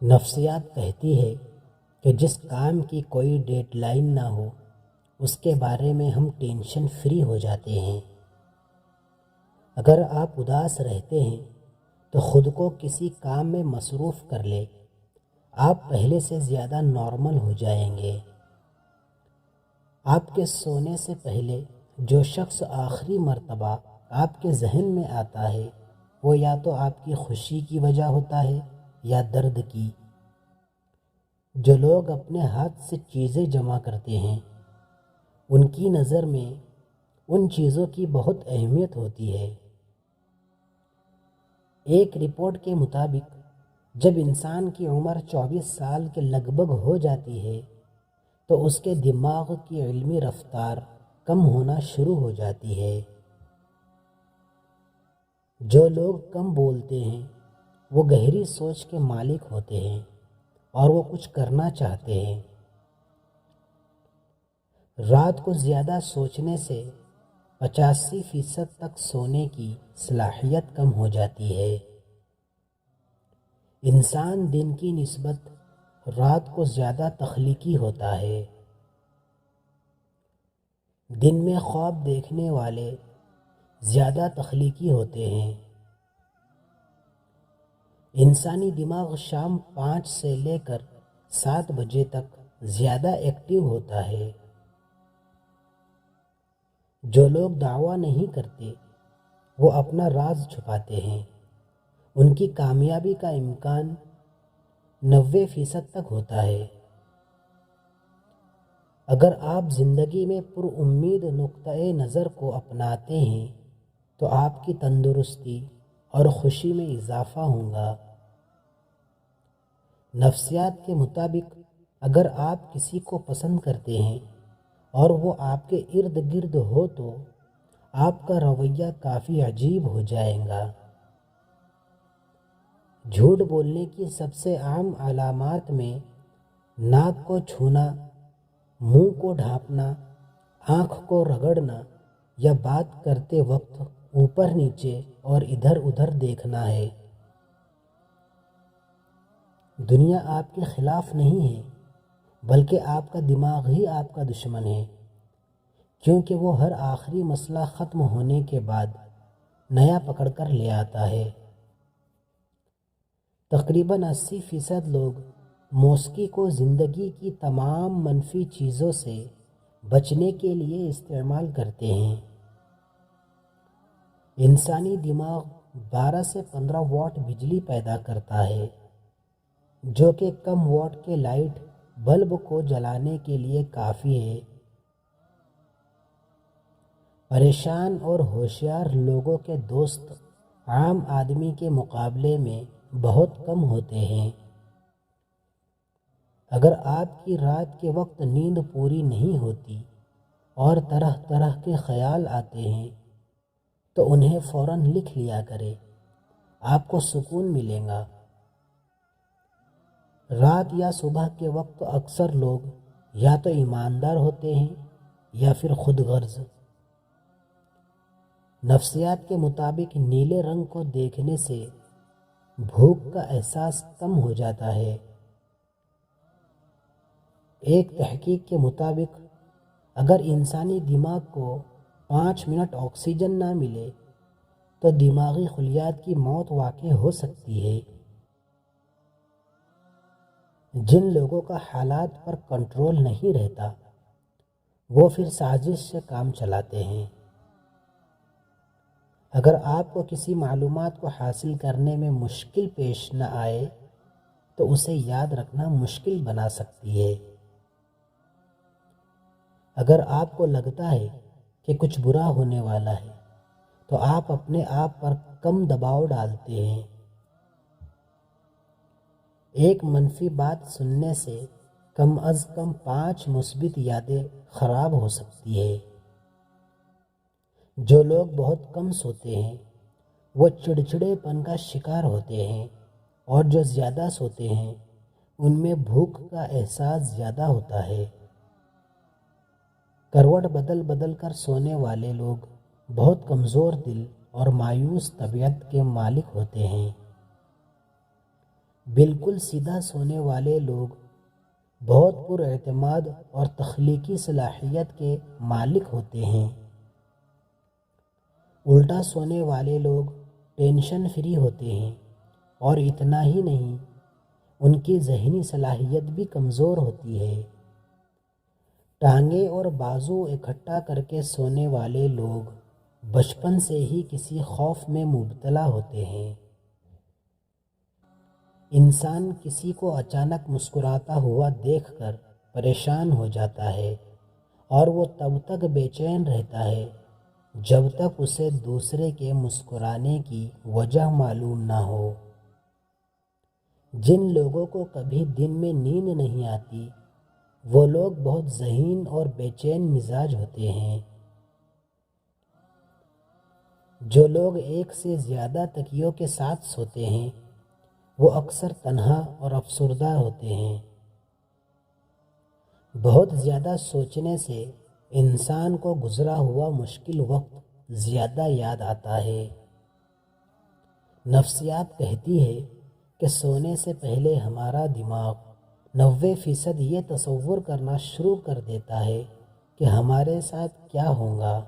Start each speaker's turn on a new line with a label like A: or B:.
A: نفسیات کہتی ہے کہ جس کام کی کوئی ڈیڈ لائن نہ ہو اس کے بارے میں ہم ٹینشن فری ہو جاتے ہیں۔ اگر آپ اداس رہتے ہیں تو خود کو کسی کام میں مصروف کر لے، آپ پہلے سے زیادہ نارمل ہو جائیں گے۔ آپ کے سونے سے پہلے جو شخص آخری مرتبہ آپ کے ذہن میں آتا ہے وہ یا تو آپ کی خوشی کی وجہ ہوتا ہے یا درد کی۔ جو لوگ اپنے ہاتھ سے چیزیں جمع کرتے ہیں ان کی نظر میں ان چیزوں کی بہت اہمیت ہوتی ہے۔ ایک رپورٹ کے مطابق جب انسان کی عمر 24 سال کے لگ بھگ ہو جاتی ہے تو اس کے دماغ کی علمی رفتار کم ہونا شروع ہو جاتی ہے۔ جو لوگ کم بولتے ہیں وہ گہری سوچ کے مالک ہوتے ہیں اور وہ کچھ کرنا چاہتے ہیں۔ رات کو زیادہ سوچنے سے 85% تک سونے کی صلاحیت کم ہو جاتی ہے۔ انسان دن کی نسبت رات کو زیادہ تخلیقی ہوتا ہے۔ دن میں خواب دیکھنے والے زیادہ تخلیقی ہوتے ہیں۔ انسانی دماغ شام 5 سے لے کر 7 بجے تک زیادہ ایکٹیو ہوتا ہے۔ جو لوگ دعویٰ نہیں کرتے وہ اپنا راز چھپاتے ہیں۔ ان کی کامیابی کا امکان 90% تک ہوتا ہے۔ اگر آپ زندگی میں پر امید نقطۂ نظر کو اپناتے ہیں تو آپ کی تندرستی اور خوشی میں اضافہ ہوگا۔ نفسیات کے مطابق اگر آپ کسی کو پسند کرتے ہیں اور وہ آپ کے ارد گرد ہو تو آپ کا رویہ کافی عجیب ہو جائے گا۔ جھوٹ بولنے کی سب سے عام علامات میں ناک کو چھونا، منہ کو ڈھانپنا، آنکھ کو رگڑنا یا بات کرتے وقت اوپر نیچے اور ادھر ادھر دیکھنا ہے۔ دنیا آپ کے خلاف نہیں ہے بلکہ آپ کا دماغ ہی آپ کا دشمن ہے، کیونکہ وہ ہر آخری مسئلہ ختم ہونے کے بعد نیا پکڑ کر لے آتا ہے۔ تقریباً 80% لوگ موسیقی کو زندگی کی تمام منفی چیزوں سے بچنے کے لیے استعمال کرتے ہیں۔ انسانی دماغ 12 سے 15 واٹ بجلی پیدا کرتا ہے، جو کہ کم واٹ کے لائٹ بلب کو جلانے کے لیے کافی ہے۔ پریشان اور ہوشیار لوگوں کے دوست عام آدمی کے مقابلے میں بہت کم ہوتے ہیں۔ اگر آپ کی رات کے وقت نیند پوری نہیں ہوتی اور طرح طرح کے خیال آتے ہیں تو انہیں فوراً لکھ لیا کرے، آپ کو سکون ملے گا۔ رات یا صبح کے وقت اکثر لوگ یا تو ایماندار ہوتے ہیں یا پھر خود غرض۔ نفسیات کے مطابق نیلے رنگ کو دیکھنے سے بھوک کا احساس کم ہو جاتا ہے۔ ایک تحقیق کے مطابق اگر انسانی دماغ کو 5 منٹ آکسیجن نہ ملے تو دماغی خلیات کی موت واقع ہو سکتی ہے۔ جن لوگوں کا حالات پر کنٹرول نہیں رہتا وہ پھر سازش سے کام چلاتے ہیں۔ اگر آپ کو کسی معلومات کو حاصل کرنے میں مشکل پیش نہ آئے تو اسے یاد رکھنا مشکل بنا سکتی ہے۔ اگر آپ کو لگتا ہے کہ کچھ برا ہونے والا ہے تو آپ اپنے آپ پر کم دباؤ ڈالتے ہیں۔ ایک منفی بات سننے سے کم از کم 5 مثبت یادیں خراب ہو سکتی ہے۔ جو لوگ بہت کم سوتے ہیں وہ چڑچڑے پن کا شکار ہوتے ہیں، اور جو زیادہ سوتے ہیں ان میں بھوک کا احساس زیادہ ہوتا ہے۔ کروٹ بدل بدل کر سونے والے لوگ بہت کمزور دل اور مایوس طبیعت کے مالک ہوتے ہیں۔ بالکل سیدھا سونے والے لوگ بہت پر اعتماد اور تخلیقی صلاحیت کے مالک ہوتے ہیں۔ الٹا سونے والے لوگ ٹینشن فری ہوتے ہیں، اور اتنا ہی نہیں، ان کی ذہنی صلاحیت بھی کمزور ہوتی ہے۔ ٹانگیں اور بازو اکٹھا کر کے سونے والے لوگ بچپن سے ہی کسی خوف میں مبتلا ہوتے ہیں۔ انسان کسی کو اچانک مسکراتا ہوا دیکھ کر پریشان ہو جاتا ہے، اور وہ تب تک بے چین رہتا ہے جب تک اسے دوسرے کے مسکرانے کی وجہ معلوم نہ ہو۔ جن لوگوں کو کبھی دن میں نیند نہیں آتی، وہ لوگ بہت ذہین اور بے چین مزاج ہوتے ہیں۔ جو لوگ ایک سے زیادہ تکیوں کے ساتھ سوتے ہیں، وہ اکثر تنہا اور افسردہ ہوتے ہیں۔ بہت زیادہ سوچنے سے انسان کو گزرا ہوا مشکل وقت زیادہ یاد آتا ہے۔ نفسیات کہتی ہے کہ سونے سے پہلے ہمارا دماغ 90% یہ تصور کرنا شروع کر دیتا ہے کہ ہمارے ساتھ کیا ہوگا۔